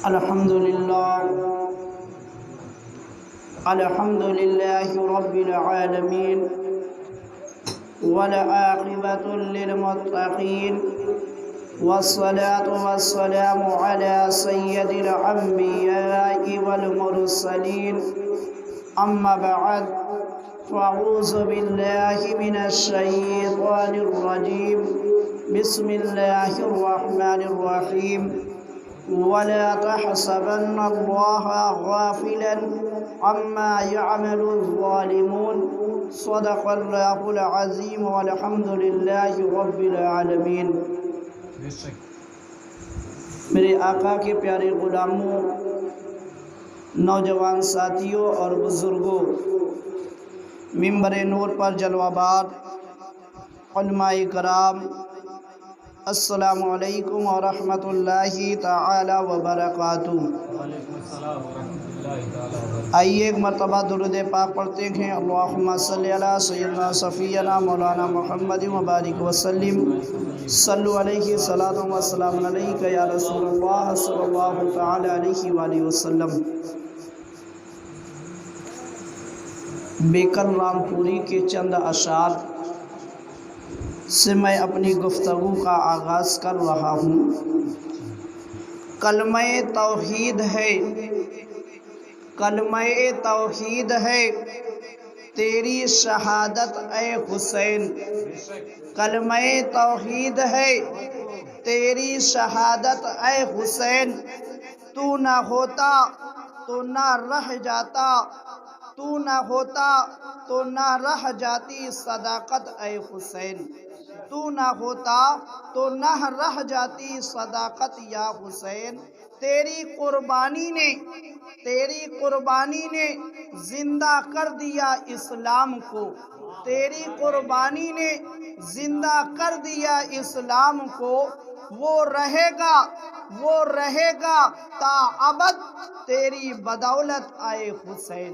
الحمد لله رب العالمين والعاقبة للمتقين والصلاة والسلام على سيد الأنبياء والمرسلين أما بعد فأعوذ بالله من الشيطان الرجيم بسم الله الرحمن الرحيم ولا تحسبن الله غافلا عما يعمل الظالمون صدق الله العظيم والحمد لله رب العالمين۔ میرے آقا کے پیارے غلاموں، نوجوان ساتھیوں اور بزرگوں، ممبر نور پر جلوہ بار علماء کرام، السلام علیکم ورحمۃ اللہ تعالی وبرکاتہ۔ آئیے ایک مرتبہ درود پاک پڑھتے ہیں۔ اللہم صلی علی سیدنا صفینا مولانا محمد مبارک وسلم، صلو علیہ صلاۃ و سلام علیک یا رسول اللہ صلی اللہ تعالی علیہ وآلہ وسلم۔ بیکر رام پوری کے چند اشعار سے میں اپنی گفتگو کا آغاز کر رہا ہوں۔ کلمہ توحید ہے، کلمہ توحید ہے تیری شہادت اے حسین، کلمہ توحید ہے تیری شہادت اے حسین، تو نہ ہوتا تو نہ رہ جاتا، تو نہ ہوتا تو نہ رہ جاتی صداقت اے حسین، تو نہ ہوتا تو نہ رہ جاتی صداقت یا حسین۔ تیری قربانی نے زندہ کر دیا اسلام کو، تیری قربانی نے زندہ کر دیا اسلام کو، وہ رہے گا تا ابد تیری بدولت اے حسین،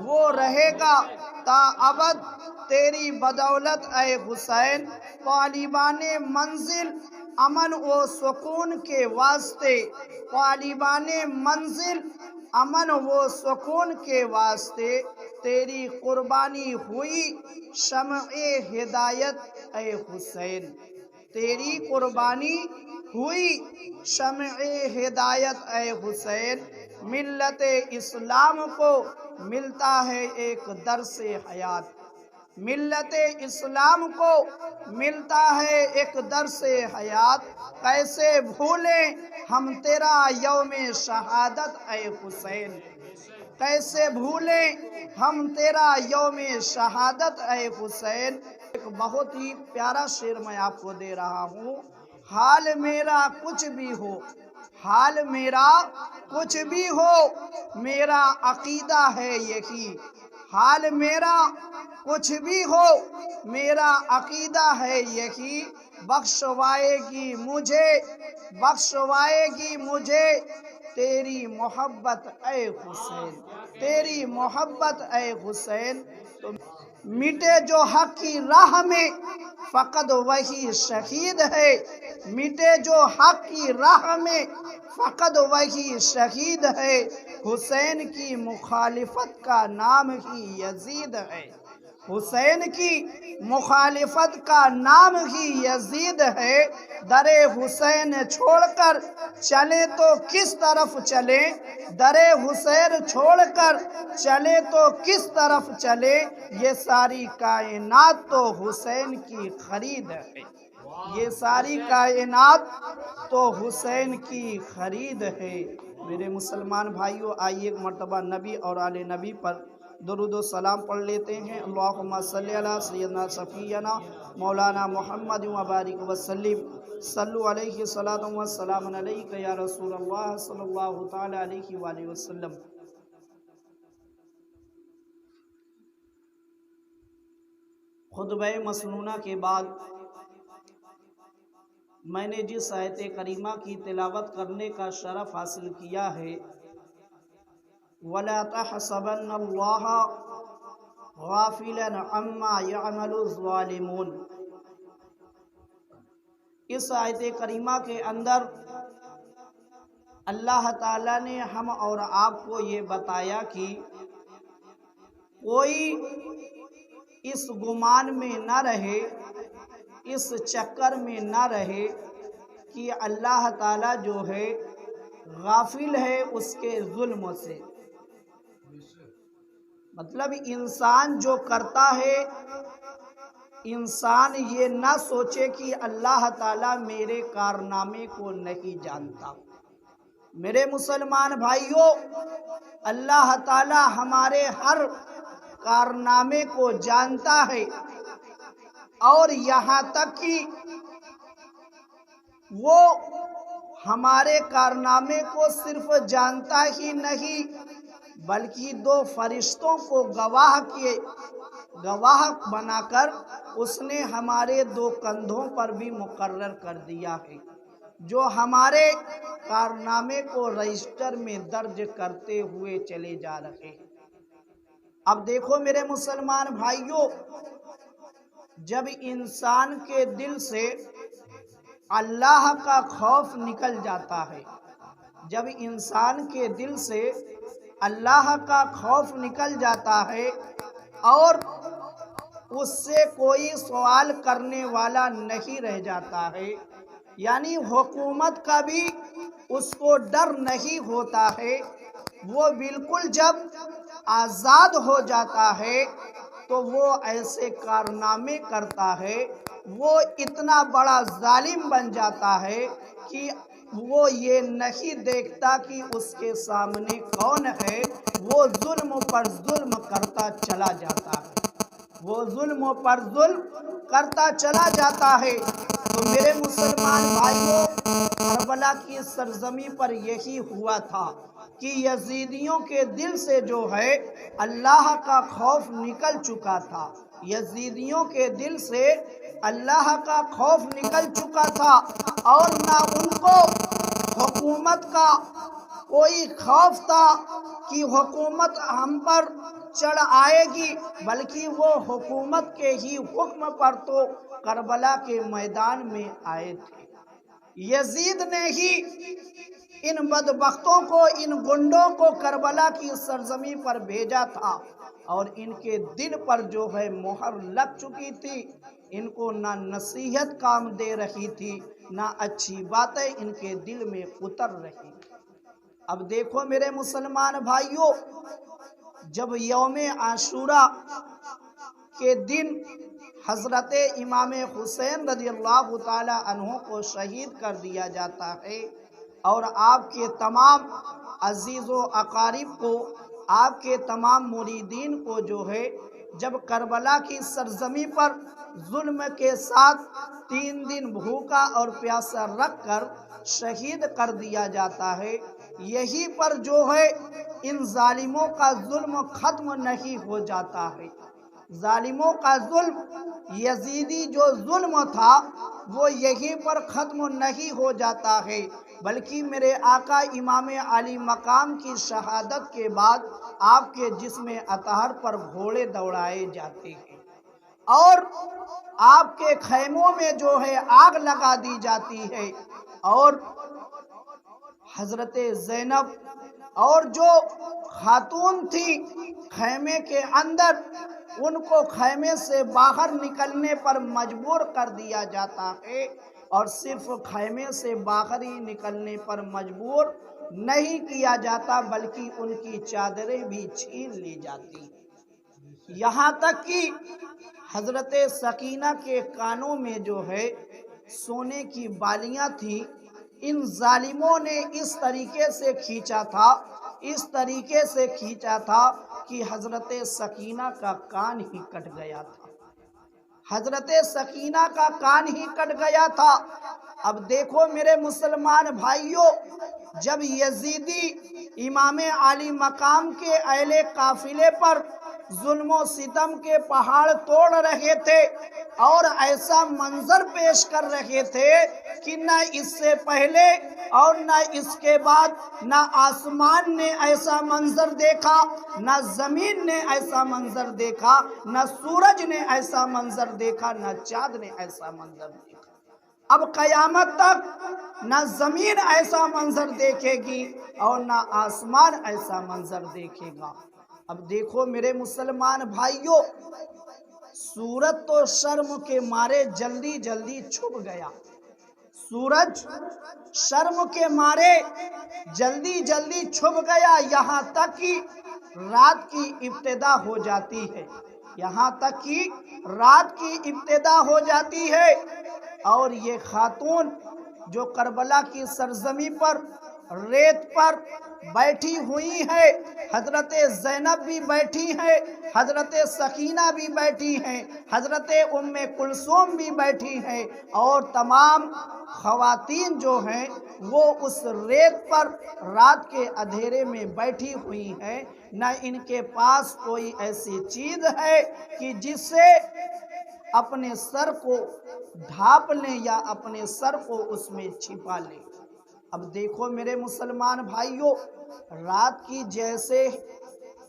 وہ رہے گا تا ابد تیری بدولت اے حسین۔ طالبان منزل امن و سکون کے واسطے، طالبان منزل امن و سکون کے واسطے تیری قربانی ہوئی شمع ہدایت اے حسین، تیری قربانی ہوئی شمع ہدایت اے حسین۔ ملت اسلام کو ملتا ہے ایک درس حیات، ملت اسلام کو ملتا ہے ایک درس حیات، کیسے بھولیں ہم تیرا یوم شہادت اے حسین، کیسے بھولیں ہم تیرا یوم شہادت اے حسین۔ ایک بہت ہی پیارا شعر میں آپ کو دے رہا ہوں۔ حال میرا کچھ بھی ہو، حال میرا کچھ بھی ہو، میرا عقیدہ ہے یہی، حال میرا کچھ بھی ہو، میرا عقیدہ ہے یہی، بخشوائے گی مجھے تیری محبت اے حسین، تیری محبت اے حسین۔ مٹے جو حق کی راہ میں فقط وہی شہید ہے، مٹے جو حق کی راہ میں فقط وہی شہید ہے، حسین کی مخالفت کا نام ہی یزید ہے، حسین کی مخالفت کا نام ہی یزید ہے۔ در حسین چھوڑ کر چلے تو کس طرف چلے، در حسین چھوڑ کر چلے تو کس طرف چلے، یہ ساری کائنات تو حسین کی خرید ہے، یہ ساری کائنات تو حسین کی خرید ہے۔ میرے مسلمان بھائیوں، آئیے ایک مرتبہ نبی اور آل نبی پر درود و سلام پڑھ لیتے ہیں۔ اللہم صلی علی سیدنا صفینا مولانا محمد مبارک وسلم، صلو علیہ صلاۃ و سلام علیک یا رسول اللہ صلی اللہ تعالی علیہ وآلہ وسلم۔ خطبہ مسنونہ کے بعد میں نے جس آیت کریمہ کی تلاوت کرنے کا شرف حاصل کیا ہے، وَلَا تَحْسَبَنَّ اللَّهَ غَافِلًا عَمَّا يَعْمَلُ الظَّالِمُونَ، اس آیت کریمہ کے اندر اللہ تعالیٰ نے ہم اور آپ کو یہ بتایا کہ کوئی اس گمان میں نہ رہے، اس چکر میں نہ رہے کہ اللہ تعالیٰ جو ہے غافل ہے اس کے ظلم سے۔ مطلب انسان جو کرتا ہے، انسان یہ نہ سوچے کہ اللہ تعالیٰ میرے کارنامے کو نہیں جانتا۔ میرے مسلمان بھائیوں، اللہ تعالیٰ ہمارے ہر کارنامے کو جانتا ہے، اور یہاں تک کہ وہ ہمارے کارنامے کو صرف جانتا ہی نہیں بلکہ دو فرشتوں کو گواہ بنا کر اس نے ہمارے دو کندھوں پر بھی مقرر کر دیا ہے، جو ہمارے کارنامے کو رجسٹر میں درج کرتے ہوئے چلے جا رہے ہیں۔ اب دیکھو میرے مسلمان بھائیوں، جب انسان کے دل سے اللہ کا خوف نکل جاتا ہے، جب انسان کے دل سے اللہ کا خوف نکل جاتا ہے اور اس سے کوئی سوال کرنے والا نہیں رہ جاتا ہے، یعنی حکومت کا بھی اس کو ڈر نہیں ہوتا ہے، وہ بالکل جب آزاد ہو جاتا ہے تو وہ ایسے کارنامے کرتا ہے، وہ اتنا بڑا ظالم بن جاتا ہے کہ وہ یہ نہیں دیکھتا کہ اس کے سامنے کون ہے، وہ ظلم پر ظلم کرتا چلا جاتا ہے، وہ ظلم پر ظلم کرتا چلا جاتا ہے۔ تو میرے مسلمان بھائیوں، کربلا کی سرزمین پر یہی ہوا تھا کہ یزیدیوں کے دل سے جو ہے اللہ کا خوف نکل چکا تھا، یزیدیوں کے دل سے اللہ کا خوف نکل چکا تھا، اور نہ ان کو حکومت کا کوئی خوف تھا کہ حکومت ہم پر چڑھ آئے گی، بلکہ وہ حکومت کے ہی حکم پر تو کربلا کے میدان میں آئے تھے۔ یزید نے ہی ان بدبختوں کو، ان گنڈوں کو کربلا کی سرزمین پر بھیجا تھا، اور ان کے دل پر جو ہے مہر لگ چکی تھی، ان کو نہ نصیحت کام دے رہی تھی، نہ اچھی باتیں ان کے دل میں اتر رہی۔ اب دیکھو میرے مسلمان بھائیوں، جب یوم عاشوراء کے دن حضرت امام حسین رضی اللہ تعالی عنہ کو شہید کر دیا جاتا ہے، اور آپ کے تمام عزیز و اقارب کو، آپ کے تمام مریدین کو جو ہے جب کربلا کی سرزمین پر ظلم کے ساتھ 3 دن بھوکا اور پیاسا رکھ کر شہید کر دیا جاتا ہے، یہی پر جو ہے ان ظالموں کا ظلم ختم نہیں ہو جاتا ہے۔ ظالموں کا ظلم، یزیدی جو ظلم تھا وہ یہیں پر ختم نہیں ہو جاتا ہے، بلکہ میرے آقا امام علی مقام کی شہادت کے بعد آپ کے جسم اطہر پر گھوڑے دوڑائے جاتے ہیں، اور آپ کے خیموں میں جو ہے آگ لگا دی جاتی ہے، اور حضرت زینب اور جو خاتون تھی خیمے کے اندر، ان کو خیمے سے باہر نکلنے پر مجبور کر دیا جاتا ہے، اور صرف خیمے سے باہر ہی نکلنے پر مجبور نہیں کیا جاتا بلکہ ان کی چادریں بھی چھین لی جاتی، یہاں تک کہ حضرت سکینہ کے کانوں میں جو ہے سونے کی بالیاں تھیں، ان ظالموں نے اس طریقے سے کھینچا تھا، اس طریقے سے کھینچا تھا کہ حضرت سکینہ کا کان ہی کٹ گیا تھا، حضرت سکینہ کا کان ہی کٹ گیا تھا۔ اب دیکھو میرے مسلمان بھائیوں، جب یزیدی امام علی مقام کے اہل قافلے پر ظلم و ستم کے پہاڑ توڑ رہے تھے، اور ایسا منظر پیش کر رہے تھے کہ نہ اس سے پہلے اور نہ اس کے بعد نہ آسمان نے ایسا منظر دیکھا، نہ زمین نے ایسا منظر دیکھا، نہ سورج نے ایسا منظر دیکھا، نہ چاند نے ایسا منظر دیکھا۔ اب قیامت تک نہ زمین ایسا منظر دیکھے گی اور نہ آسمان ایسا منظر دیکھے گا۔ اب دیکھو میرے مسلمان بھائیوں، سورج تو شرم کے مارے جلدی جلدی چھپ گیا، سورج شرم کے مارے جلدی جلدی چھپ گیا، یہاں تک کہ رات کی ابتدا ہو جاتی ہے، یہاں تک کہ رات کی ابتدا ہو جاتی ہے۔ اور یہ خاتون جو کربلا کی سرزمین پر ریت پر بیٹھی ہوئی ہے، حضرت زینب بھی بیٹھی ہے، حضرت سکینہ بھی بیٹھی ہیں، حضرت ام کلثوم بھی بیٹھی ہیں، اور تمام خواتین جو ہیں وہ اس ریت پر رات کے اندھیرے میں بیٹھی ہوئی ہیں۔ نہ ان کے پاس کوئی ایسی چیز ہے کہ جس سے اپنے سر کو ڈھانپ لیں یا اپنے سر کو اس میں چھپا لیں۔ اب دیکھو میرے مسلمان بھائیوں، رات کی جیسے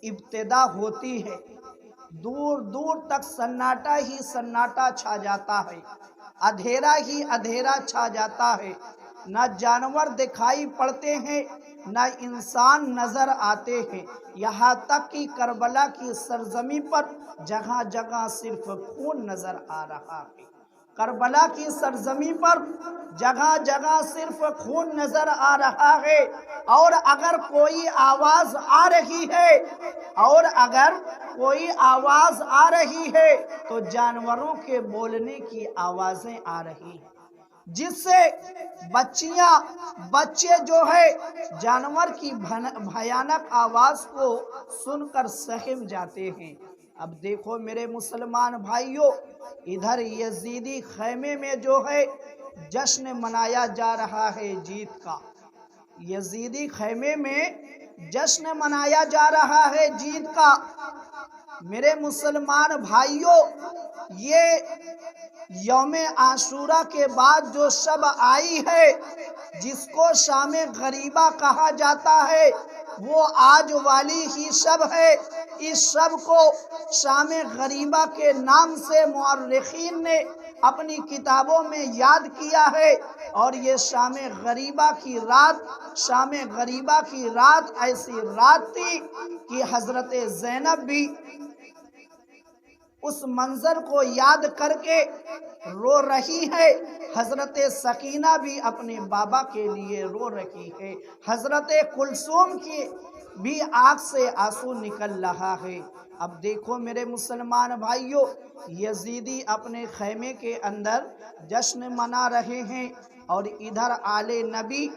ابتدا ہوتی ہے، دور دور تک سناٹا ہی سناٹا چھا جاتا ہے، اندھیرا ہی اندھیرا چھا جاتا ہے، نہ جانور دکھائی پڑتے ہیں نہ انسان نظر آتے ہیں، یہاں تک کہ کربلا کی سرزمین پر جگہ جگہ صرف خون نظر آ رہا ہے۔ کربلا کی سرزمین پر جگہ جگہ صرف خون نظر آ رہا ہے، اور اگر کوئی آواز آ رہی ہے اور اگر کوئی آواز آ رہی ہے تو جانوروں کے بولنے کی آوازیں آ رہی ہیں، جس سے بچے جو ہے جانور کی بھیانک آواز کو سن کر سہم جاتے ہیں۔ اب دیکھو میرے مسلمان بھائیوں، ادھر یزیدی خیمے میں جو ہے جشن منایا جا رہا ہے جیت کا، یزیدی خیمے میں جشن منایا جا رہا ہے جیت کا۔ میرے مسلمان بھائیوں، یہ یوم عاشورہ کے بعد جو شب آئی ہے جس کو شام غریبہ کہا جاتا ہے، وہ آج والی ہی شب ہے۔ اس شب کو شام غریبہ کے نام سے مورخین نے اپنی کتابوں میں یاد کیا ہے، اور یہ شام غریبہ کی رات ایسی رات تھی کہ حضرت زینب بھی اس منظر کو یاد کر کے رو رہی ہے، حضرت سکینہ بھی اپنے بابا کے لیے رو رہی ہے، حضرت کلثوم کی بھی آنکھ سے آنسو نکل رہا ہے۔ اب دیکھو میرے مسلمان بھائیوں، یزیدی اپنے خیمے کے اندر جشن منا رہے ہیں، اور ادھر آل نبی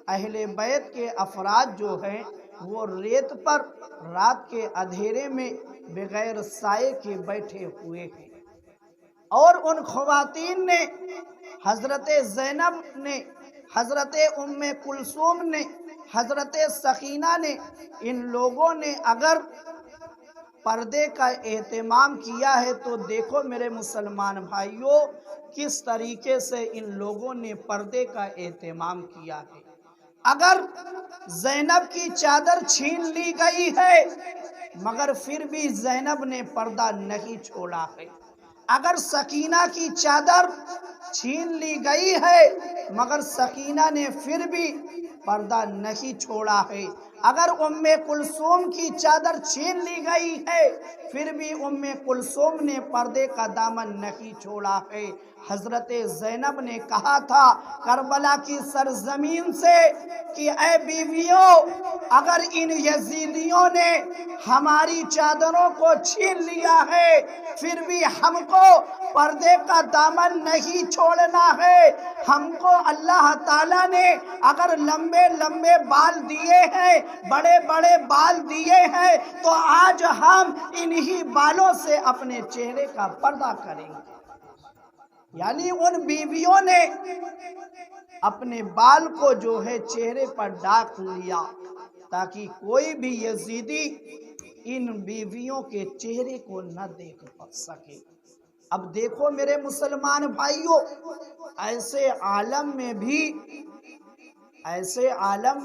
اہل بیت کے افراد جو ہیں وہ ریت پر رات کے اندھیرے میں بغیر سائے کے بیٹھے ہوئے ہیں، اور ان خواتین نے، حضرت زینب نے، حضرت ام کلثوم نے، حضرت سکینہ نے، ان لوگوں نے اگر پردے کا اہتمام کیا ہے تو دیکھو میرے مسلمان بھائیوں کس طریقے سے ان لوگوں نے پردے کا اہتمام کیا ہے۔ اگر زینب کی چادر چھین لی گئی ہے مگر پھر بھی زینب نے پردہ نہیں چھوڑا ہے، اگر سکینہ کی چادر چھین لی گئی ہے مگر سکینہ نے پھر بھی پردہ نہیں چھوڑا ہے، اگر ام کلثوم کی چادر چھین لی گئی ہے پھر بھی ام کلثوم نے پردے کا دامن نہیں چھوڑا ہے۔ حضرت زینب نے کہا تھا کربلا کی سرزمین سے کہ اے بیویوں، اگر ان یزیدیوں نے ہماری چادروں کو چھین لیا ہے پھر بھی ہم کو پردے کا دامن نہیں چھوڑنا ہے، ہم کو اللہ تعالیٰ نے اگر لمبے لمبے بال دیے ہیں، بڑے بڑے بال دیے ہیں، تو آج ہم انہی بالوں سے اپنے چہرے کا پردہ کریں گے۔ یعنی ان بیویوں نے اپنے بال کو جو ہے چہرے پر ڈھانپ لیا تاکہ کوئی بھی یزیدی ان بیویوں کے چہرے کو نہ دیکھ سکے۔ اب دیکھو میرے مسلمان بھائیوں، ایسے عالم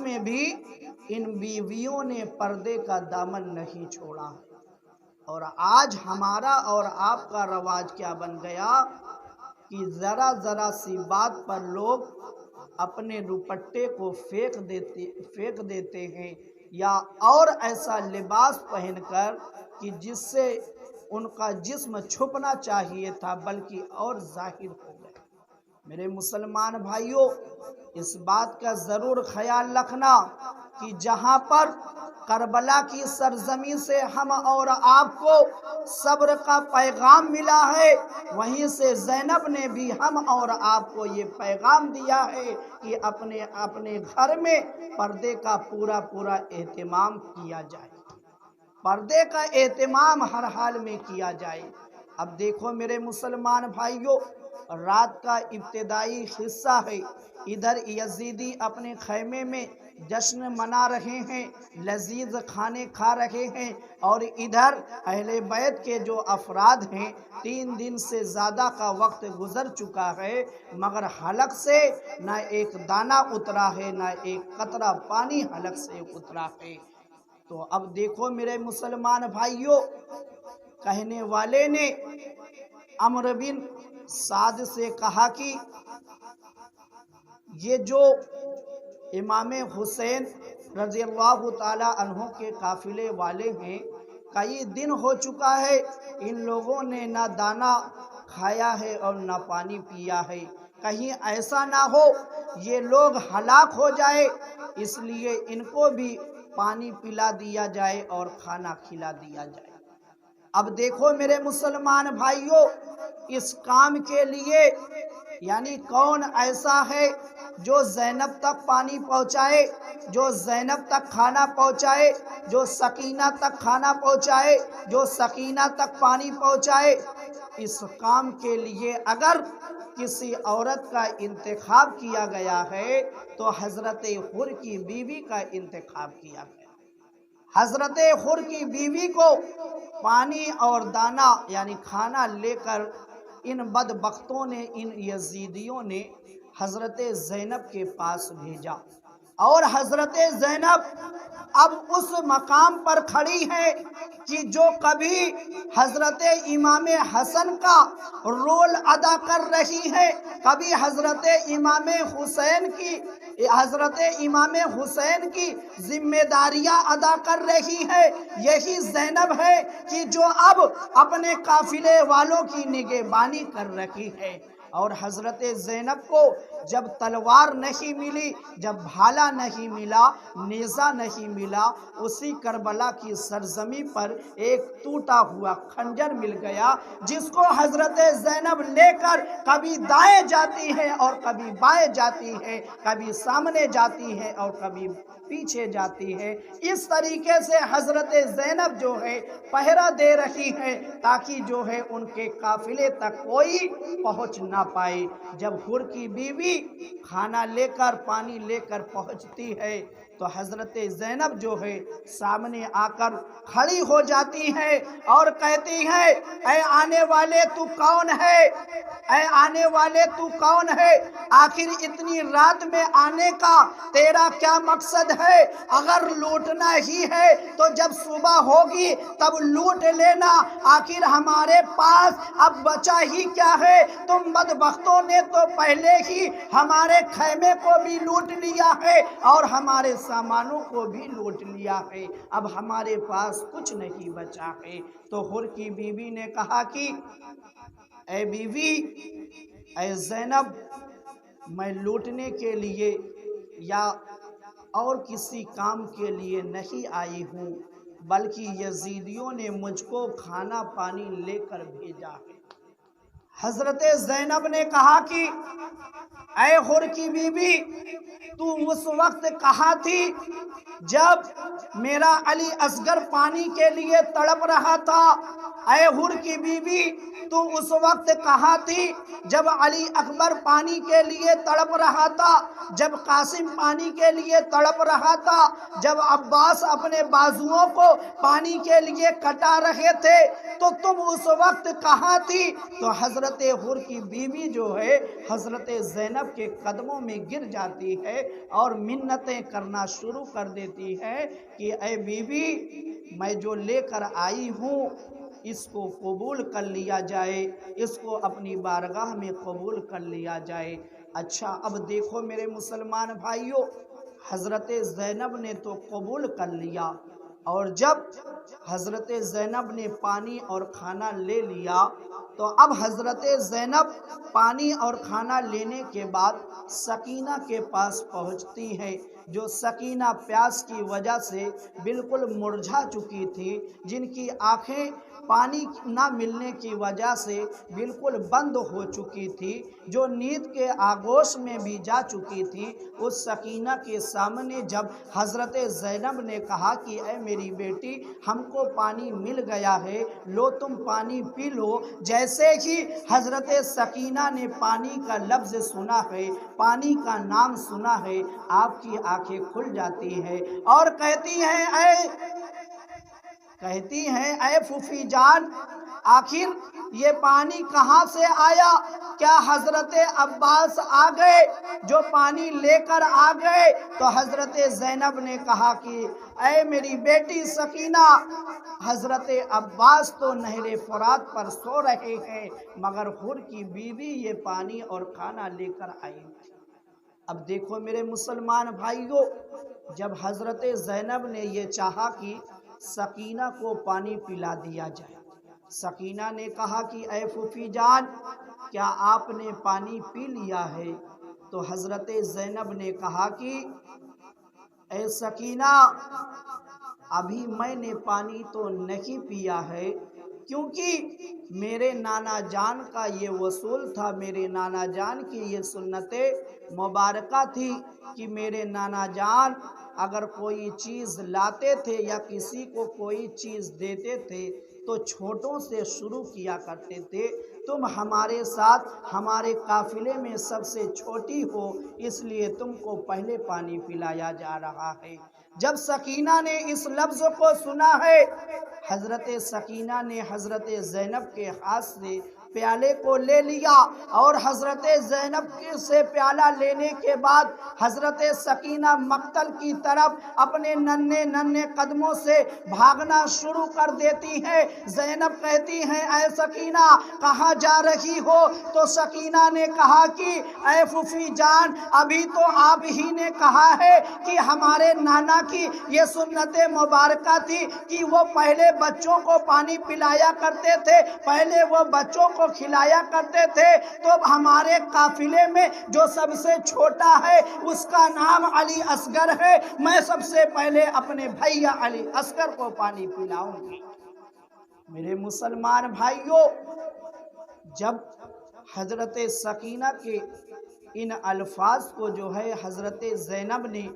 میں بھی ان بیویوں نے پردے کا دامن نہیں چھوڑا، اور آج ہمارا اور آپ کا رواج کیا بن گیا کہ ذرا ذرا سی بات پر لوگ اپنے دوپٹے کو پھینک دیتے ہیں یا اور ایسا لباس پہن کر کہ جس سے ان کا جسم چھپنا چاہیے تھا بلکہ اور ظاہر ہو گئے۔ میرے مسلمان بھائیوں، اس بات کا ضرور خیال رکھنا کہ جہاں پر کربلا کی سرزمین سے ہم اور آپ کو صبر کا پیغام ملا ہے، وہیں سے زینب نے بھی ہم اور آپ کو یہ پیغام دیا ہے کہ اپنے گھر میں پردے کا پورا اہتمام کیا جائے، پردے کا اہتمام ہر حال میں کیا جائے۔ اب دیکھو میرے مسلمان بھائیوں، رات کا ابتدائی حصہ ہے، ادھر یزیدی اپنے خیمے میں جشن منا رہے ہیں، لذیذ کھانے کھا رہے ہیں، اور ادھر اہل بیت کے جو افراد ہیں 3 دن سے زیادہ کا وقت گزر چکا ہے مگر حلق سے نہ ایک دانہ اترا ہے، نہ ایک قطرہ پانی حلق سے اترا ہے۔ تو اب دیکھو میرے مسلمان بھائیوں، کہنے والے نے عمرو بن سعد سے کہا کہ یہ جو امام حسین رضی اللہ تعالی عنہ کے قافلے والے ہیں، کئی دن ہو چکا ہے ان لوگوں نے نہ دانہ کھایا ہے اور نہ پانی پیا ہے، کہیں ایسا نہ ہو یہ لوگ ہلاک ہو جائے، اس لیے ان کو بھی پانی پلا دیا جائے اور کھانا کھلا دیا جائے۔ اب دیکھو میرے مسلمان بھائیوں، اس کام کے لیے یعنی کون ایسا ہے جو زینب تک پانی پہنچائے، جو زینب تک کھانا پہنچائے، جو سکینہ تک کھانا پہنچائے، جو سکینہ تک پانی پہنچائے؟ اس کام کے لیے اگر کسی عورت کا انتخاب کیا گیا ہے تو حضرت حر کی بیوی کا انتخاب کیا گیا۔ حضرت حر کی بیوی کو پانی اور دانہ یعنی کھانا لے کر ان بدبختوں نے، ان یزیدیوں نے حضرت زینب کے پاس بھیجا، اور حضرت زینب اب اس مقام پر کھڑی ہے کہ جو کبھی حضرت امام حسن کا رول ادا کر رہی ہے، کبھی حضرت امام حسین کی ذمہ داریاں ادا کر رہی ہے، یہی زینب ہے کہ جو اب اپنے قافلے والوں کی نگہبانی کر رہی ہے۔ اور حضرت زینب کو جب تلوار نہیں ملی، جب بھالا نہیں ملا، نیزہ نہیں ملا، اسی کربلا کی سرزمین پر ایک ٹوٹا ہوا خنجر مل گیا، جس کو حضرت زینب لے کر کبھی دائیں جاتی ہے اور کبھی بائیں جاتی ہے، کبھی سامنے جاتی ہے اور کبھی پیچھے جاتی ہے۔ اس طریقے سے حضرت زینب جو ہے پہرا دے رہی ہے تاکہ جو ہے ان کے قافلے تک کوئی پہنچ نہ پائے۔ جب حر کی بیوی کھانا لے کر پانی لے کر پہنچتی ہے تو حضرت زینب جو ہے سامنے آ کر کھڑی ہو جاتی ہے اور کہتی ہے، اے آنے والے تو کون ہے؟ اے آنے والے تو کون ہے؟ آخر اتنی رات میں آنے کا تیرا کیا مقصد ہے؟ اگر لوٹنا ہی ہے تو جب صبح ہوگی تب لوٹ لینا، آخر ہمارے پاس اب بچا ہی کیا ہے؟ تم بدبختوں نے تو پہلے ہی ہمارے خیمے کو بھی لوٹ لیا ہے اور ہمارے سامانوں کو بھی لوٹ لیا ہے، اب ہمارے پاس کچھ نہیں بچا ہے۔ تو حر کی بیوی نے کہا کہ اے بیوی، اے زینب، میں لوٹنے کے لیے یا اور کسی کام کے لیے نہیں آئی ہوں، بلکہ یزیدیوں نے مجھ کو کھانا پانی لے کر بھیجا ہے۔ حضرت زینب نے کہا کہ اے حر کی بیوی، تو اس وقت کہاں تھی جب میرا علی اصغر پانی کے لیے تڑپ رہا تھا؟ اے حر کی بیوی، تو اس وقت کہاں تھی جب علی اکبر پانی کے لیے تڑپ رہا تھا، جب قاسم پانی کے لیے تڑپ رہا تھا، جب عباس اپنے بازوؤں کو پانی کے لیے کٹا رہے تھے، تو تم اس وقت کہاں تھی؟ تو حضرت حر کی بیوی جو ہے حضرت زینب کے قدموں میں گر جاتی ہے اور منتیں کرنا شروع کر دیتی ہے کہ اے بیوی، میں جو لے کر آئی ہوں اس کو قبول کر لیا جائے، اس کو اپنی بارگاہ میں قبول کر لیا جائے۔ اچھا اب دیکھو میرے مسلمان بھائیوں، حضرت زینب نے تو قبول کر لیا، اور جب حضرت زینب نے پانی اور کھانا لے لیا تو اب حضرت زینب پانی اور کھانا لینے کے بعد سکینہ کے پاس پہنچتی ہے، جو سکینہ پیاس کی وجہ سے بالکل مرجھا چکی تھی، جن کی آنکھیں پانی نہ ملنے کی وجہ سے بالکل بند ہو چکی تھی، جو نیند کے آغوش میں بھی جا چکی تھی، اس سکینہ کے سامنے جب حضرت زینب نے کہا کہ اے میری بیٹی ہم کو پانی مل گیا ہے، لو تم پانی پی لو، جیسے ہی حضرت سکینہ نے پانی کا لفظ سنا ہے، پانی کا نام سنا ہے، آپ کی آنکھیں کھل جاتی ہیں اور کہتی ہیں اے پھوپھی جان، آخر یہ پانی کہاں سے آیا؟ کیا حضرت عباس آ گئے جو پانی لے کر آ گئے؟ تو حضرت زینب نے کہا کہ اے میری بیٹی سکینہ، حضرت عباس تو نہر فرات پر سو رہے ہیں، مگر حر کی بیوی یہ پانی اور کھانا لے کر آئی۔ اب دیکھو میرے مسلمان بھائیوں، جب حضرت زینب نے یہ چاہا کہ سکینہ کو پانی پلا دیا جائے، سکینہ نے کہا کہ اے پھوپھی جان کیا آپ نے پانی پی لیا ہے؟ تو حضرت زینب نے کہا کہ اے سکینہ ابھی میں نے پانی تو نہیں پیا ہے، کیونکہ میرے نانا جان کا یہ وصول تھا، میرے نانا جان کی یہ سنت مبارکہ تھی کہ میرے نانا جان اگر کوئی چیز لاتے تھے یا کسی کو کوئی چیز دیتے تھے تو چھوٹوں سے شروع کیا کرتے تھے، تم ہمارے ساتھ ہمارے قافلے میں سب سے چھوٹی ہو، اس لیے تم کو پہلے پانی پلایا جا رہا ہے۔ جب سکینہ نے اس لفظ کو سنا ہے، حضرت سکینہ نے حضرت زینب کے ہاتھ سے پیالے کو لے لیا، اور حضرت زینب سے پیالہ لینے کے بعد حضرت سکینہ مقتل کی طرف اپنے ننھے ننھے قدموں سے بھاگنا شروع کر دیتی ہیں۔ زینب کہتی ہیں اے سکینہ کہاں جا رہی ہو؟ تو سکینہ نے کہا کہ اے پھوپھی جان ابھی تو آپ ہی نے کہا ہے کہ ہمارے نانا کی یہ سنت مبارکہ تھی کہ وہ پہلے بچوں کو پانی پلایا کرتے تھے، پہلے وہ بچوں کو کھلایا کرتے تھے، تو ہمارے قافلے میں جو سب سے چھوٹا ہے اس کا نام علی اصغر ہے، میں سب سے پہلے اپنے بھیا علی اصغر کو پانی پلاؤں گی۔ میرے مسلمان بھائیوں، جب حضرت سکینہ کے ان الفاظ کو جو ہے حضرت زینب نے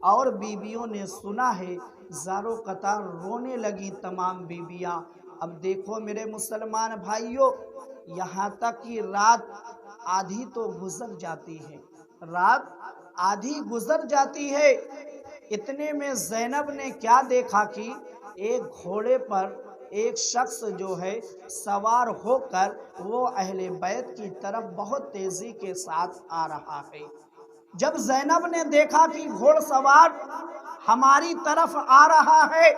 اور بیویوں نے سنا ہے، زاروں قطار رونے لگی تمام بیویاں۔ اب دیکھو میرے مسلمان بھائیوں، یہاں تک کہ رات آدھی تو گزر جاتی ہے، رات آدھی گزر جاتی ہے، اتنے میں زینب نے کیا دیکھا کہ ایک گھوڑے پر ایک شخص جو ہے سوار ہو کر وہ اہل بیت کی طرف بہت تیزی کے ساتھ آ رہا ہے۔ جب زینب نے دیکھا کہ گھوڑ سوار ہماری طرف آ رہا ہے،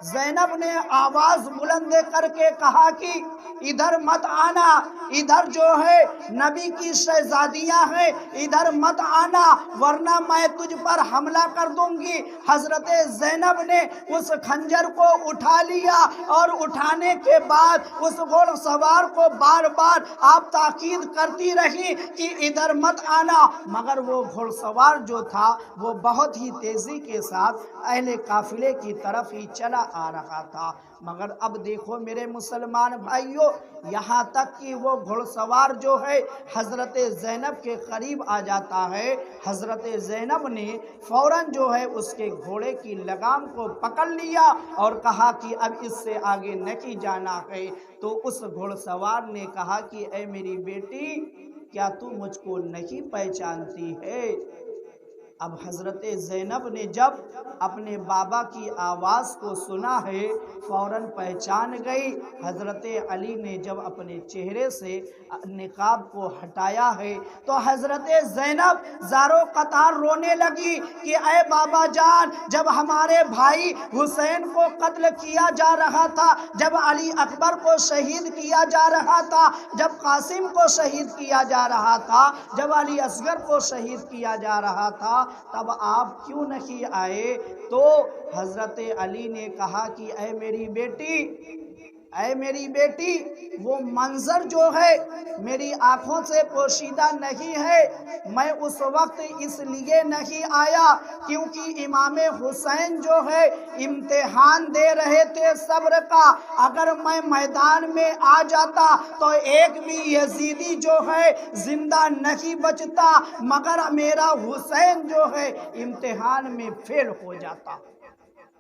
زینب نے آواز بلند کر کے کہا کہ ادھر مت آنا، ادھر جو ہے نبی کی شہزادیاں ہیں، ادھر مت آنا ورنہ میں تجھ پر حملہ کر دوں گی۔ حضرت زینب نے اس خنجر کو اٹھا لیا، اور اٹھانے کے بعد اس گھوڑ سوار کو بار بار آپ تاکید کرتی رہی کہ ادھر مت آنا، مگر وہ گھوڑ سوار جو تھا وہ بہت ہی تیزی کے ساتھ اہل قافلے کی طرف ہی چلا آ رہا تھا۔ مگر اب دیکھو میرے مسلمان بھائیوں، یہاں تک کہ وہ گھوڑ سوار جو ہے حضرت زینب کے قریب آ جاتا ہے، حضرت زینب نے فوراً جو ہے اس کے گھوڑے کی لگام کو پکڑ لیا اور کہا کہ اب اس سے آگے نہیں جانا ہے۔ تو اس گھوڑ سوار نے کہا کہ اے میری بیٹی کیا تو مجھ کو نہیں پہچانتی ہے؟ اب حضرت زینب نے جب اپنے بابا کی آواز کو سنا ہے فوراً پہچان گئی۔ حضرت علی نے جب اپنے چہرے سے نقاب کو ہٹایا ہے تو حضرت زینب زاروں قطار رونے لگی کہ اے بابا جان، جب ہمارے بھائی حسین کو قتل کیا جا رہا تھا، جب علی اکبر کو شہید کیا جا رہا تھا، جب قاسم کو شہید کیا جا رہا تھا، جب علی اصغر کو شہید کیا جا رہا تھا، تب آپ کیوں نہیں آئے؟ تو حضرت علی نے کہا کہ اے میری بیٹی، وہ منظر جو ہے میری آنکھوں سے پوشیدہ نہیں ہے۔ میں اس وقت اس لیے نہیں آیا کیونکہ امام حسین جو ہے امتحان دے رہے تھے صبر کا۔ اگر میں میدان میں آ جاتا تو ایک بھی یزیدی جو ہے زندہ نہیں بچتا، مگر میرا حسین جو ہے امتحان میں فیل ہو جاتا،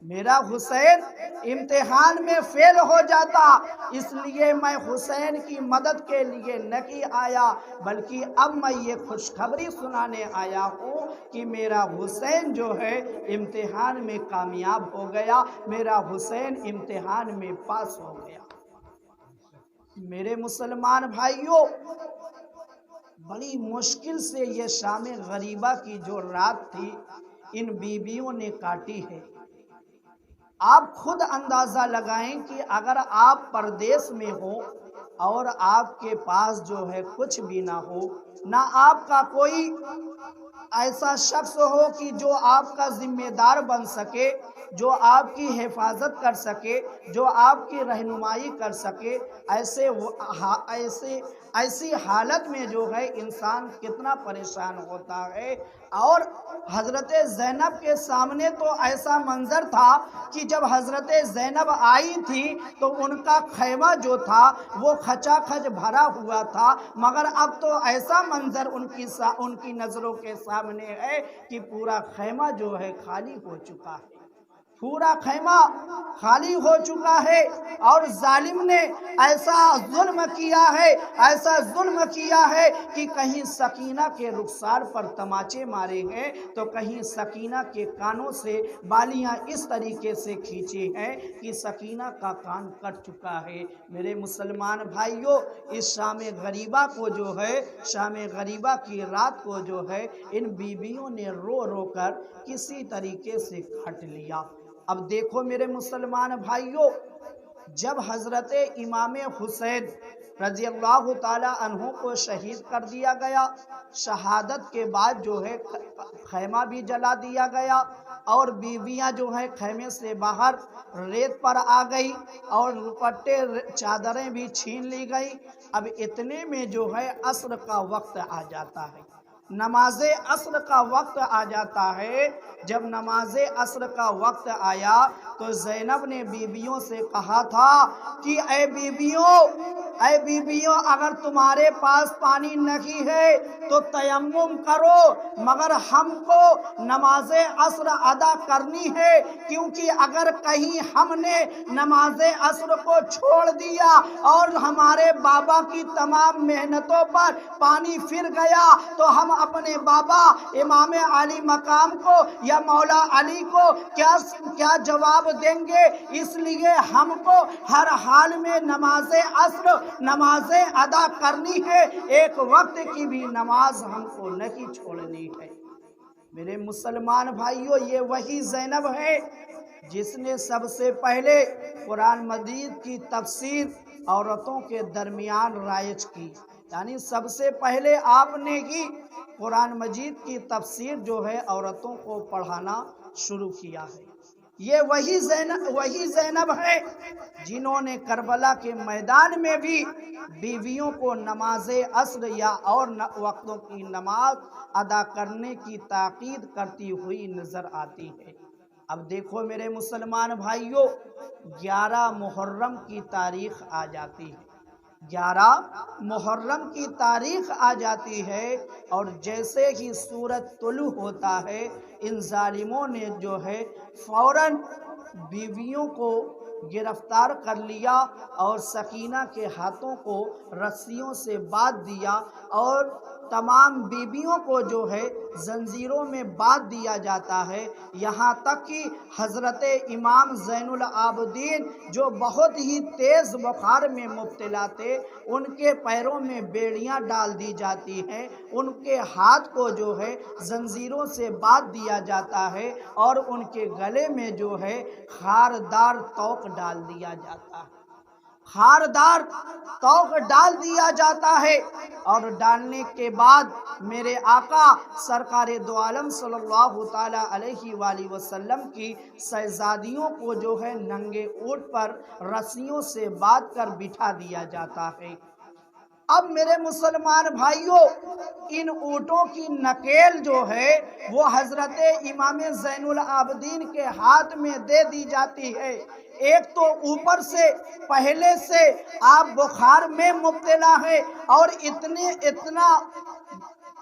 میرا حسین امتحان میں فیل ہو جاتا۔ اس لیے میں حسین کی مدد کے لیے نہیں آیا، بلکہ اب میں یہ خوشخبری سنانے آیا ہوں کہ میرا حسین جو ہے امتحان میں کامیاب ہو گیا، میرا حسین امتحان میں پاس ہو گیا۔ میرے مسلمان بھائیوں، بڑی مشکل سے یہ شام غریبہ کی جو رات تھی ان بیویوں نے کاٹی ہے۔ آپ خود اندازہ لگائیں کہ اگر آپ پردیس میں ہو اور آپ کے پاس جو ہے کچھ بھی نہ ہو، نہ آپ کا کوئی ایسا شخص ہو کہ جو آپ کا ذمہ دار بن سکے، جو آپ کی حفاظت کر سکے، جو آپ کی رہنمائی کر سکے، ایسی حالت میں جو ہے انسان کتنا پریشان ہوتا ہے۔ اور حضرت زینب کے سامنے تو ایسا منظر تھا کہ جب حضرت زینب آئی تھی تو ان کا خیمہ جو تھا وہ کھچا کھچ بھرا ہوا تھا، مگر اب تو ایسا منظر ان کی نظروں کے سامنے ہے کہ پورا خیمہ جو ہے خالی ہو چکا ہے، پورا خیمہ خالی ہو چکا ہے۔ اور ظالم نے ایسا ظلم کیا ہے کہ کہیں سکینہ کے رخسار پر تماچے مارے ہیں تو کہیں سکینہ کے کانوں سے بالیاں اس طریقے سے کھینچی ہیں کہ سکینہ کا کان کٹ چکا ہے۔ میرے مسلمان بھائیوں، اس شام غریبہ کو جو ہے، شام غریبہ کی رات کو جو ہے ان بیویوں نے رو رو کر کسی طریقے سے کاٹ لیا۔ اب دیکھو میرے مسلمان بھائیوں، جب حضرت امام حسین رضی اللہ تعالی عنہ کو شہید کر دیا گیا، شہادت کے بعد جو ہے خیمہ بھی جلا دیا گیا اور بیویاں جو ہے خیمے سے باہر ریت پر آ گئی اور دوپٹے چادریں بھی چھین لی گئی۔ اب اتنے میں جو ہے عصر کا وقت آ جاتا ہے، نماز عصر کا وقت آ جاتا ہے۔ جب نماز عصر کا وقت آیا تو زینب نے بیویوں سے کہا تھا کہ اے بیویوں، اگر تمہارے پاس پانی نہیں ہے تو تیمم کرو، مگر ہم کو نماز عصر ادا کرنی ہے، کیونکہ اگر کہیں ہم نے نماز عصر کو چھوڑ دیا اور ہمارے بابا کی تمام محنتوں پر پانی پھر گیا تو ہم اپنے بابا امام علی مقام کو یا مولا علی کو کیا جواب دیں گے؟ اس لیے ہم کو ہر حال میں نماز عصر نماز ادا کرنی ہے، ایک وقت کی بھی نماز ہم کو نہیں چھوڑنی ہے۔ میرے مسلمان بھائیوں، یہ وہی زینب ہے جس نے سب سے پہلے قرآن مجید کی تفسیر عورتوں کے درمیان رائج کی، یعنی سب سے پہلے آپ نے ہی قرآن مجید کی تفسیر جو ہے عورتوں کو پڑھانا شروع کیا ہے۔ یہ وہی زینب ہے جنہوں نے کربلا کے میدان میں بھی بیویوں کو نماز عصر یا اور وقتوں کی نماز ادا کرنے کی تاکید کرتی ہوئی نظر آتی ہے۔ اب دیکھو میرے مسلمان بھائیوں، 11 محرم کی تاریخ آ جاتی ہے، 11 محرم کی تاریخ آ جاتی ہے اور جیسے ہی سورج طلوع ہوتا ہے ان ظالموں نے جو ہے فوراً بیویوں کو گرفتار کر لیا اور سکینہ کے ہاتھوں کو رسیوں سے باندھ دیا اور تمام بیویوں کو جو ہے زنجیروں میں باندھ دیا جاتا ہے، یہاں تک کہ حضرت امام زین العابدین جو بہت ہی تیز بخار میں مبتلا تھے، ان کے پیروں میں بیڑیاں ڈال دی جاتی ہیں، ان کے ہاتھ کو جو ہے زنجیروں سے باندھ دیا جاتا ہے، اور ان کے گلے میں جو ہے خاردار توق ڈال دیا جاتا ہے، خاردار توق ڈال دیا جاتا ہے۔ اور ڈالنے کے بعد میرے آقا سرکار دو عالم صلی اللہ تعالی علیہ وآلہ وسلم کی شہزادیوں کو جو ہے ننگے اونٹ پر رسیوں سے باندھ کر بٹھا دیا جاتا ہے۔ اب میرے مسلمان بھائیوں، ان اونٹوں کی نکیل جو ہے وہ حضرت امام زین العابدین کے ہاتھ میں دے دی جاتی ہے۔ ایک تو اوپر سے پہلے سے آپ بخار میں مبتلا ہے، اور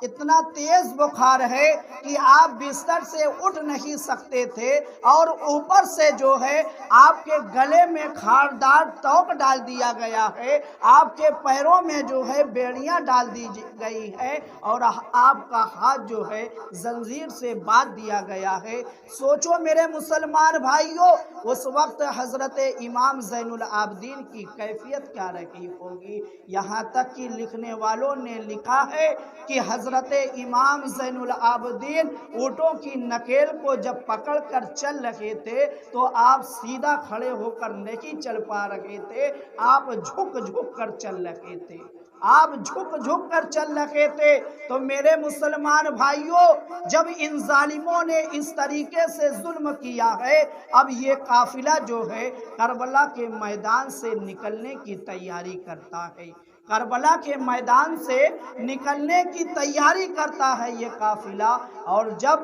اتنا تیز بخار ہے کہ آپ بستر سے اٹھ نہیں سکتے تھے، اور اوپر سے جو ہے آپ کے گلے میں خاردار توق ڈال دیا گیا ہے، آپ کے پیروں میں جو ہے بیڑیاں ڈال دی گئی ہے، اور آپ کا ہاتھ جو ہے زنجیر سے باندھ دیا گیا ہے۔ سوچو میرے مسلمان بھائیوں، اس وقت حضرت امام زین العابدین کی کیفیت کیا رہی ہوگی۔ یہاں تک کہ لکھنے والوں نے لکھا ہے کہ حضرت امام زین العابدین اونٹوں کی نکیل کو جب پکڑ کر چل رہے تھے تو آپ سیدھا کھڑے ہو کر نہیں چل پا رہے تھے، آپ جھک جھک کر چل رہے تھے، آپ جھک جھک کر چل رہے تھے۔ تو میرے مسلمان بھائیوں، جب ان ظالموں نے اس طریقے سے ظلم کیا ہے، اب یہ قافلہ جو ہے کربلا کے میدان سے نکلنے کی تیاری کرتا ہے، کربلا کے میدان سے نکلنے کی تیاری کرتا ہے یہ قافلہ۔ اور جب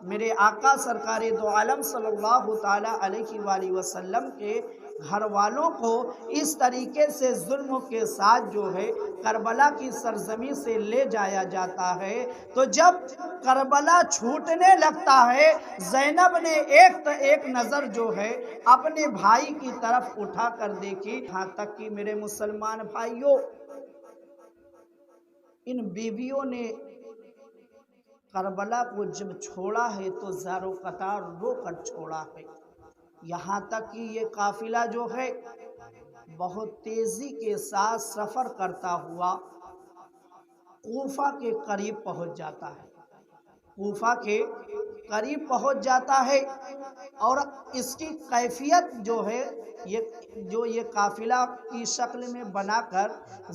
میرے آقا سرکار دو عالم صلی اللہ تعالی علیہ وآلہ وسلم کے گھر والوں کو اس طریقے سے ظلم کے ساتھ جو ہے کربلا کی سرزمین سے لے جایا جاتا ہے، تو جب کربلا چھوٹنے لگتا ہے، زینب نے ایک نظر جو ہے اپنے بھائی کی طرف اٹھا کر دیکھی۔ یہاں تک کہ میرے مسلمان بھائیوں، ان بیویوں نے کربلا کو جب چھوڑا ہے تو زارو قطار رو کر چھوڑا ہے۔ یہاں تک کہ یہ قافلہ جو ہے بہت تیزی کے ساتھ سفر کرتا ہوا کوفہ کے قریب پہنچ جاتا ہے، کوفہ کے قریب پہنچ جاتا ہے۔ اور اس کی کیفیت جو ہے یہ قافلہ کی شکل میں بنا کر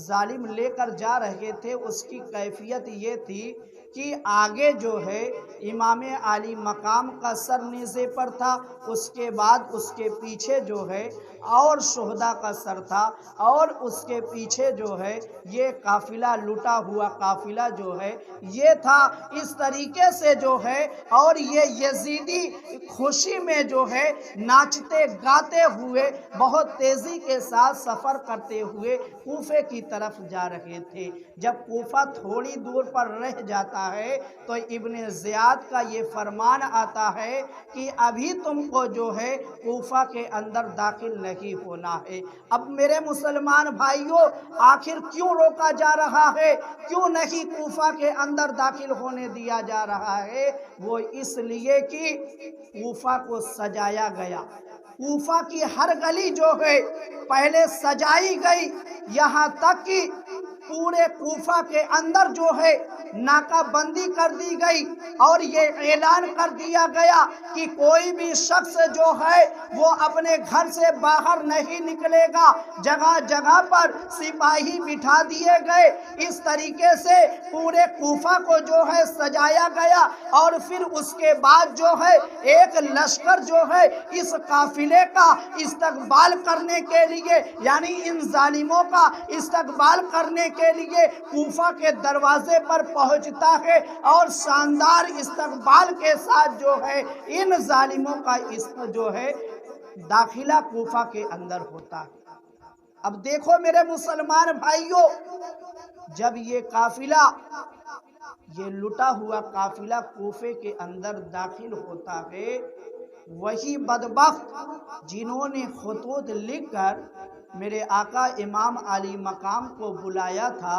ظالم لے کر جا رہے تھے، اس کی کیفیت یہ تھی کہ آگے جو ہے امام علی مقام کا سر نیزے پر تھا، اس کے بعد اس کے پیچھے جو ہے اور شہداء کا سر تھا، اور اس کے پیچھے جو ہے یہ قافلہ لٹا ہوا قافلہ جو ہے یہ تھا۔ اس طریقے سے جو ہے اور یہ یزیدی خوشی میں جو ہے ناچتے گاتے ہوئے بہت تیزی کے ساتھ سفر کرتے ہوئے کوفے کی طرف جا رہے تھے۔ جب کوفہ تھوڑی دور پر رہ جاتا ہے تو ابن زیاد کا یہ فرمان آتا ہے کہ ابھی تم کو جو ہے کوفہ کے اندر داخل نہیں ہونا ہے۔ اب میرے مسلمان بھائیوں، آخر کیوں روکا جا رہا ہے، کیوں نہیں کوفہ کے اندر داخل ہونے دیا جا رہا ہے؟ وہ اس لیے کہ کوفہ کو سجایا گیا، کوفہ کی ہر گلی جو ہے پہلے سجائی گئی، یہاں تک کہ پورے کوفہ کے اندر جو ہے ناکہ بندی کر دی گئی، اور یہ اعلان کر دیا گیا کہ کوئی بھی شخص جو ہے وہ اپنے گھر سے باہر نہیں نکلے گا، جگہ جگہ پر سپاہی بٹھا دیے گئے۔ اس طریقے سے پورے کوفہ کو جو ہے سجایا گیا، اور پھر اس کے بعد جو ہے ایک لشکر جو ہے اس قافلے کا استقبال کرنے کے لیے، یعنی ان ظالموں کا استقبال کرنے کے لیے کوفہ کے دروازے پر پہنچتا ہے، اور شاندار استقبال کے ساتھ جو ہے ان ظالموں کا جو ہے داخلہ کوفہ کے اندر ہوتا ہے۔ اب دیکھو میرے مسلمان بھائیوں، جب یہ قافلہ، یہ لٹا ہوا قافلہ کوفے کے اندر داخل ہوتا ہے، وہی بدبخت جنہوں نے خطوط لکھ کر میرے آقا امام علی مقام کو بلایا تھا،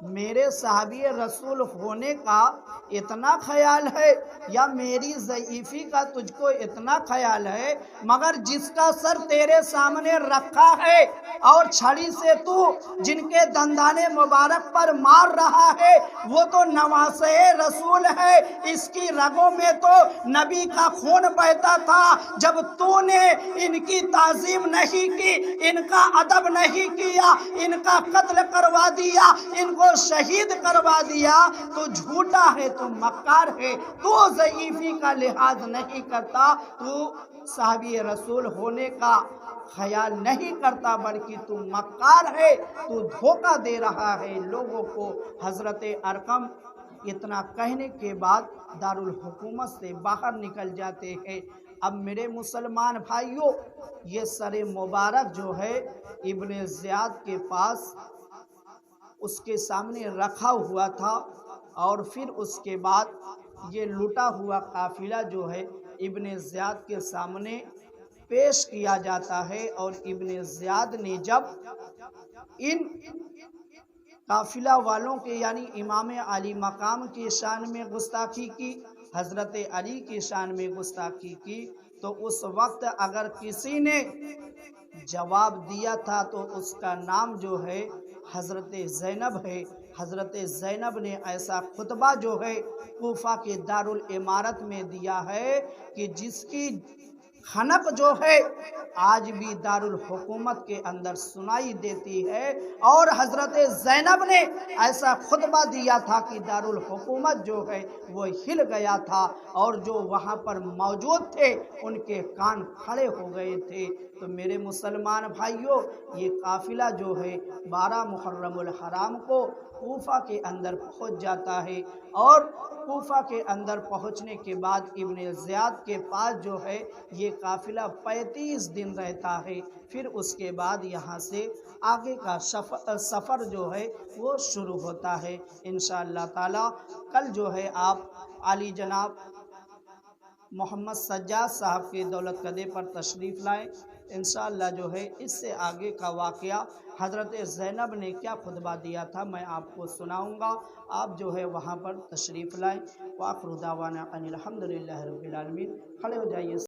میرے صحابی رسول ہونے کا اتنا خیال ہے یا میری ضعیفی کا تجھ کو اتنا خیال ہے؟ مگر جس کا سر تیرے سامنے رکھا ہے اور چھڑی سے تو جن کے دندانے مبارک پر مار رہا ہے وہ تو نواسے رسول ہے، اس کی رگوں میں تو نبی کا خون بہتا تھا۔ جب تو نے ان کی تعظیم نہیں کی، ان کا ادب نہیں کیا، ان کا قتل کروا دیا، ان کو شہید کروا دیا، تو جھوٹا ہے، تو مکار ہے، تو ضعیفی کا لحاظ نہیں کرتا، تو صحابی رسول ہونے کا خیال نہیں کرتا، بلکہ تو مکار ہے، تو دھوکہ دے رہا ہے لوگوں کو۔ حضرت ارقم اتنا کہنے کے بعد دارالحکومت سے باہر نکل جاتے ہیں۔ اب میرے مسلمان بھائیوں، یہ سر مبارک جو ہے ابن زیاد کے پاس اس کے سامنے رکھا ہوا تھا، اور پھر اس کے بعد یہ لٹا ہوا قافلہ جو ہے ابن زیاد کے سامنے پیش کیا جاتا ہے۔ اور ابن زیاد نے جب ان قافلہ والوں کے یعنی امام علی مقام کی شان میں گستاخی کی، حضرت علی کی شان میں گستاخی کی، تو اس وقت اگر کسی نے جواب دیا تھا تو اس کا نام جو ہے حضرت زینب ہے۔ حضرت زینب نے ایسا خطبہ جو ہے کوفہ کے دارالامارت میں دیا ہے کہ جس کی خنق جو ہے آج بھی دارالحکومت کے اندر سنائی دیتی ہے۔ اور حضرت زینب نے ایسا خطبہ دیا تھا کہ دارالحکومت جو ہے وہ ہل گیا تھا، اور جو وہاں پر موجود تھے ان کے کان کھڑے ہو گئے تھے۔ تو میرے مسلمان بھائیوں، یہ قافلہ جو ہے 12 محرم الحرام کو کوفہ کے اندر پہنچ جاتا ہے، اور کوفہ کے اندر پہنچنے کے بعد ابن زیاد کے پاس جو ہے یہ قافلہ 35 دن رہتا ہے۔ پھر اس کے بعد یہاں سے آگے کا سفر جو ہے وہ شروع ہوتا ہے۔ انشاءاللہ تعالی کل جو ہے آپ علی جناب محمد سجاد صاحب کے دولت قدے پر تشریف لائیں۔ انشاءاللہ جو ہے اس سے آگے کا واقعہ حضرت زینب نے کیا خطبہ دیا تھا میں آپ کو سناؤں گا، آپ جو ہے وہاں پر تشریف لائیں۔ وآخر دعوانا ان الحمدللہ رب العالمین۔ کھڑے ہو جائیے۔